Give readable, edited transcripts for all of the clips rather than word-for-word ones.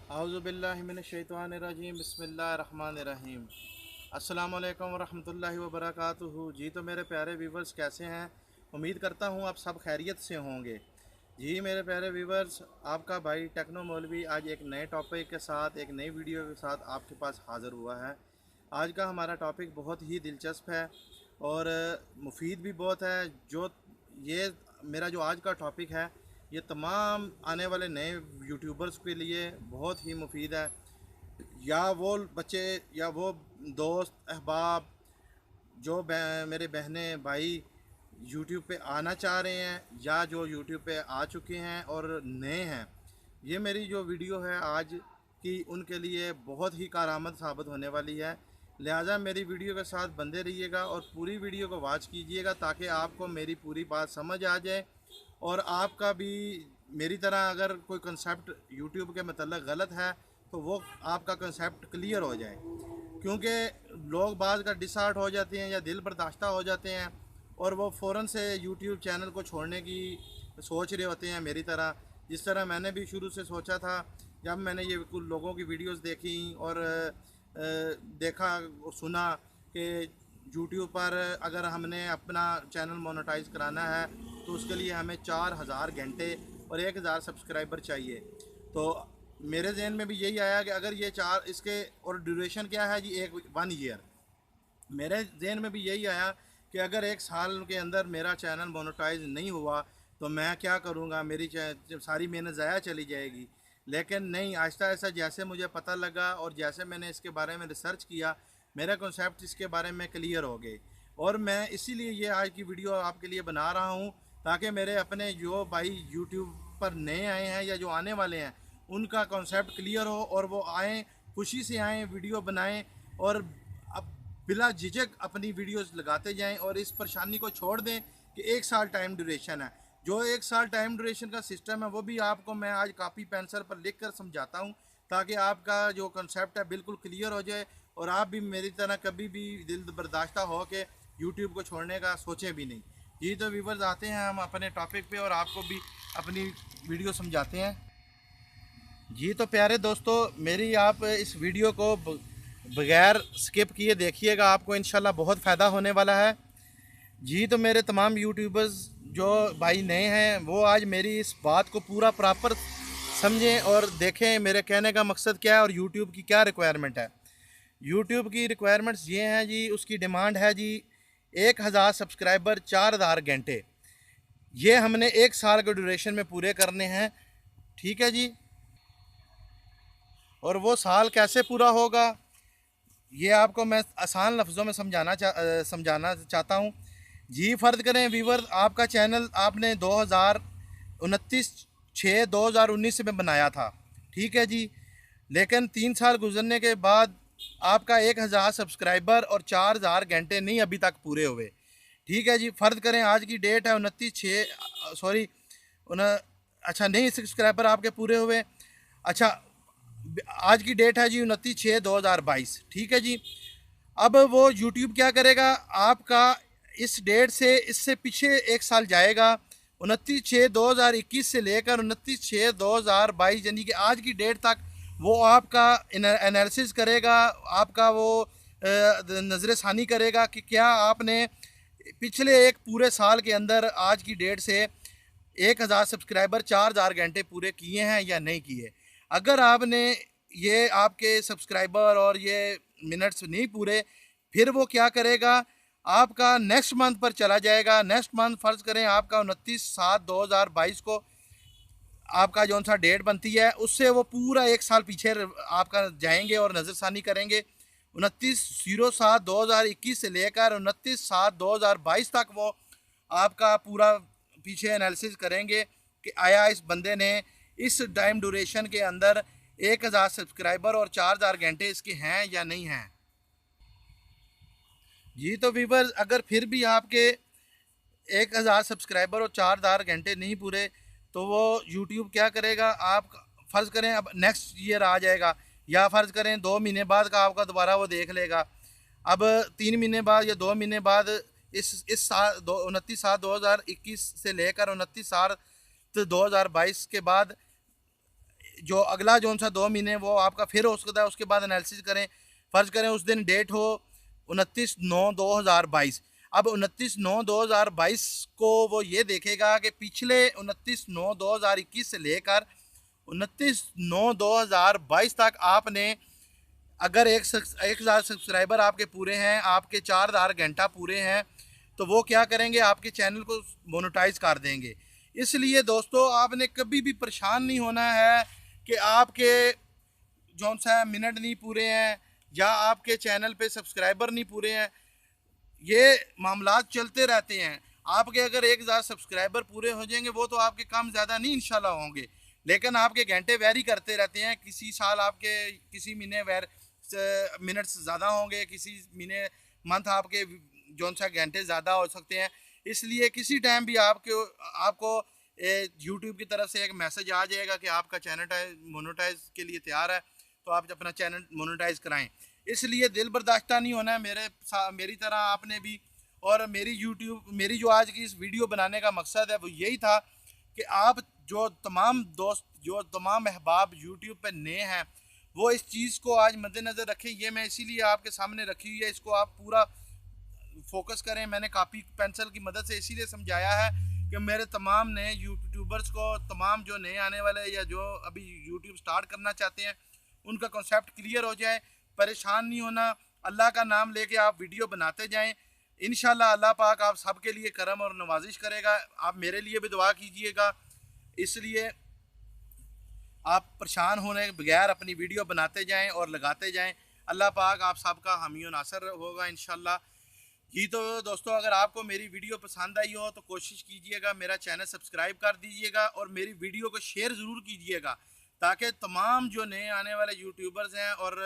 आऊज़ुबिल्लाहिमिनश्शैतानिर्रजीम बिस्मिल्लाहिर्रहमानिर्रहीम। अस्सलाम वालेकुम वरहमतुल्लाहि वबरकातुहू। जी तो मेरे प्यारे व्यूवर्स कैसे हैं? उम्मीद करता हूँ आप सब खैरियत से होंगे। जी मेरे प्यारे व्यूवर्स, आपका भाई टेक्नो मौलवी आज एक नए टॉपिक के साथ, एक नई वीडियो के साथ आपके पास हाज़िर हुआ है। आज का हमारा टॉपिक बहुत ही दिलचस्प है और मुफीद भी बहुत है। जो ये मेरा जो आज का टॉपिक है, ये तमाम आने वाले नए यूट्यूबर्स के लिए बहुत ही मुफीद है। या वो बच्चे या वो दोस्त अहबाब जो मेरे बहनें भाई यूट्यूब पे आना चाह रहे हैं या जो यूट्यूब पे आ चुके हैं और नए हैं, ये मेरी जो वीडियो है आज की उनके लिए बहुत ही कारआमद साबित होने वाली है। लिहाजा मेरी वीडियो के साथ बंधे रहिएगा और पूरी वीडियो को वॉच कीजिएगा ताकि आपको मेरी पूरी बात समझ आ जाए और आपका भी मेरी तरह अगर कोई कंसेप्ट यूट्यूब के मतलब गलत है तो वो आपका कंसेप्ट क्लियर हो जाए। क्योंकि लोग बाज़ का डिसहार्ट हो जाते हैं या दिल बर्दाश्ता हो जाते हैं और वो फ़ौरन से यूट्यूब चैनल को छोड़ने की सोच रहे होते हैं मेरी तरह, जिस तरह मैंने भी शुरू से सोचा था। जब मैंने ये कुछ लोगों की वीडियोस देखी और देखा और सुना कि यूट्यूब पर अगर हमने अपना चैनल मोनेटाइज कराना है तो उसके लिए हमें 4000 घंटे और 1000 सब्सक्राइबर चाहिए। तो मेरे जहन में भी यही आया कि अगर ये चार इसके और ड्यूरेशन क्या है जी, 1 ईयर। मेरे जहन में भी यही आया कि अगर 1 साल के अंदर मेरा चैनल मोनेटाइज नहीं हुआ तो मैं क्या करूँगा, मेरी सारी मेहनत ज़ाया चली जाएगी। लेकिन नहीं, आहिस्ता आहिस्ता जैसे मुझे पता लगा और जैसे मैंने इसके बारे में रिसर्च किया, मेरा कॉन्सेप्ट इसके बारे में क्लियर हो गए। और मैं इसीलिए ये आज की वीडियो आपके लिए बना रहा हूँ ताकि मेरे अपने जो भाई यूट्यूब पर नए आए हैं या जो आने वाले हैं उनका कॉन्सेप्ट क्लियर हो और वो आएँ, खुशी से आएँ, वीडियो बनाएँ और अब बिला झिझक अपनी वीडियोस लगाते जाएं और इस परेशानी को छोड़ दें कि 1 साल टाइम ड्यूरेशन है। जो 1 साल टाइम ड्यूरेशन का सिस्टम है वो भी आपको मैं आज कापी पेंसिल पर लिख कर समझाता हूँ ताकि आपका जो कंसेप्ट है बिल्कुल क्लियर हो जाए और आप भी मेरी तरह कभी भी दिल बर्दाश्ता हो के यूट्यूब को छोड़ने का सोचें भी नहीं। जी तो व्यूवर्स, आते हैं हम अपने टॉपिक पे और आपको भी अपनी वीडियो समझाते हैं। जी तो प्यारे दोस्तों, मेरी आप इस वीडियो को बगैर स्किप किए देखिएगा, आपको इंशाल्लाह बहुत फ़ायदा होने वाला है। जी तो मेरे तमाम यूट्यूबर्स जो भाई नए हैं वो आज मेरी इस बात को पूरा प्रॉपर समझें और देखें मेरे कहने का मकसद क्या है और यूट्यूब की क्या रिक्वायरमेंट है। यूट्यूब की रिक्वायरमेंट्स ये हैं जी, उसकी डिमांड है जी 1000 सब्सक्राइबर 4000 घंटे। ये हमने 1 साल के ड्यूरेशन में पूरे करने हैं, ठीक है जी। और वो साल कैसे पूरा होगा ये आपको मैं आसान लफ्ज़ों में समझाना चाहता हूँ। जी फ़र्ज़ करें वीवर, आपका चैनल आपने 2029 में बनाया था, ठीक है जी। लेकिन 3 साल गुजरने के बाद आपका 1000 सब्सक्राइबर और 4000 घंटे नहीं अभी तक पूरे हुए, ठीक है जी। फ़र्ज़ करें आज की डेट है 29/6, सॉरी अच्छा नहीं, सब्सक्राइबर आपके पूरे हुए। अच्छा, आज की डेट है जी 29/6/2022, ठीक है जी। अब वो यूट्यूब क्या करेगा, आपका इस डेट से इससे पीछे 1 साल जाएगा, 29/6/2021 से लेकर 29/6/2022 यानी कि आज की डेट तक वो आपका एनालिसिस करेगा, आपका वो नज़र षानी करेगा कि क्या आपने पिछले एक पूरे साल के अंदर आज की डेट से 1000 सब्सक्राइबर 4000 घंटे पूरे किए हैं या नहीं किए। अगर आपने ये आपके सब्सक्राइबर और ये मिनट्स नहीं पूरे, फिर वो क्या करेगा, आपका नेक्स्ट मंथ पर चला जाएगा। नेक्स्ट मंथ फ़र्ज़ करें आपका 29/7/2022 को आपका जौन सा डेट बनती है उससे वो पूरा 1 साल पीछे आपका जाएंगे और नज़रसानी करेंगे। 29/07/2021 से लेकर 29/7/2022 तक वो आपका पूरा पीछे एनालिसिस करेंगे कि आया इस बंदे ने इस टाइम ड्यूरेशन के अंदर 1000 सब्सक्राइबर और 4000 घंटे इसके हैं या नहीं हैं। जी तो व्यूअर्स, अगर फिर भी आपके 1000 सब्सक्राइबर और 4000 घंटे नहीं पूरे तो वो यूट्यूब क्या करेगा, आप फ़र्ज़ करें अब नेक्स्ट ईयर आ जाएगा या फ़र्ज़ करें 2 महीने बाद का आपका दोबारा वो देख लेगा। अब 3 महीने बाद या 2 महीने बाद इस साल 29/7/2021 से लेकर 29/7/2022 के बाद जो अगला जो सा 2 महीने वो आपका फिर हो सकता है, उसके बाद एनालिसिस करें। फ़र्ज़ करें उस दिन डेट हो 29/9/2022। अब 29/9/2022 को वो ये देखेगा कि पिछले 29/9/2021 से लेकर 29/9/2022 तक आपने अगर 1,000 सब्सक्राइबर आपके पूरे हैं, आपके 4,000 घंटा पूरे हैं, तो वो क्या करेंगे, आपके चैनल को मोनेटाइज कर देंगे। इसलिए दोस्तों आपने कभी भी परेशान नहीं होना है कि आपके जो सा मिनट नहीं पूरे हैं या आपके चैनल पे सब्सक्राइबर नहीं पूरे हैं। ये मामलात चलते रहते हैं। आपके अगर 1,000 सब्सक्राइबर पूरे हो जाएंगे वो तो आपके काम ज़्यादा नहीं इंशाल्लाह होंगे, लेकिन आपके घंटे वेरी करते रहते हैं। किसी साल आपके किसी महीने मिनट्स ज़्यादा होंगे, किसी महीने मंथ आपके जो सा घंटे ज़्यादा हो सकते हैं। इसलिए किसी टाइम भी आपको यूट्यूब की तरफ से एक मैसेज आ जाएगा कि आपका चैनल मोनेटाइज के लिए तैयार है, तो आप अपना चैनल मोनेटाइज कराएं। इसलिए दिल बर्दाश्ता नहीं होना है मेरी तरह आपने भी। और मेरी जो आज की इस वीडियो बनाने का मकसद है वो यही था कि आप जो तमाम दोस्त, जो तमाम अहबाब यूट्यूब पे नए हैं, वो इस चीज़ को आज मद्देनज़र रखें। ये मैं इसीलिए आपके सामने रखी हुई है, इसको आप पूरा फोकस करें। मैंने कापी पेंसिल की मदद से इसीलिए समझाया है कि मेरे तमाम नए यूट्यूबर्स को, तमाम जो नए आने वाले या जो अभी यूट्यूब स्टार्ट करना चाहते हैं, उनका कॉन्सेप्ट क्लियर हो जाए। परेशान नहीं होना, अल्लाह का नाम लेके आप वीडियो बनाते जाएं। इंशाल्लाह अल्लाह पाक आप सबके लिए करम और नवाजिश करेगा। आप मेरे लिए भी दुआ कीजिएगा। इसलिए आप परेशान होने के बगैर अपनी वीडियो बनाते जाएं और लगाते जाएं। अल्लाह पाक आप सबका हामी व नासर होगा इंशाल्लाह। जी तो दोस्तों, अगर आपको मेरी वीडियो पसंद आई हो तो कोशिश कीजिएगा मेरा चैनल सब्सक्राइब कर दीजिएगा और मेरी वीडियो को शेयर ज़रूर कीजिएगा, ताकि तमाम जो नए आने वाले यूट्यूबर्स हैं और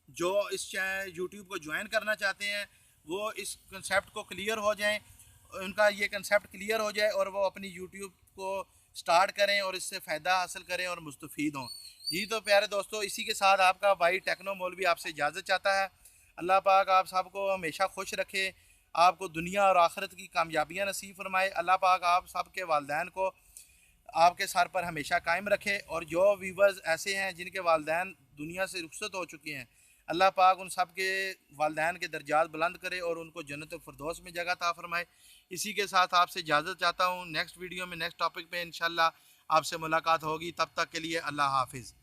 जो इस यूट्यूब को ज्वाइन करना चाहते हैं वो इस कंसेप्ट को क्लियर हो जाएं, उनका ये कंसेप्ट क्लियर हो जाए और वो अपनी यूट्यूब को स्टार्ट करें और इससे फ़ायदा हासिल करें और मुस्तफ़ीद हों। जी तो प्यारे दोस्तों, इसी के साथ आपका भाई टेक्नो मौलवी आपसे इजाज़त चाहता है। अल्लाह पाक आप सबको हमेशा खुश रखे, आपको दुनिया और आखिरत की कामयाबियाँ नसीब फरमाए। अल्लाह पाक आप सबके वालदैन को आपके सर पर हमेशा कायम रखे। और जो व्यूवर्स ऐसे हैं जिनके वालदैन दुनिया से रुखसत हो चुके हैं, अल्लाह पाक उन सब के वालदैन के दर्जात बुलंद करे और उनको जन्नत फिरदौस में जगह अता फरमाए। इसी के साथ आपसे इजाज़त चाहता हूँ। नेक्स्ट वीडियो में नेक्स्ट टॉपिक पे इंशाल्लाह आपसे मुलाकात होगी। तब तक के लिए अल्लाह हाफिज़।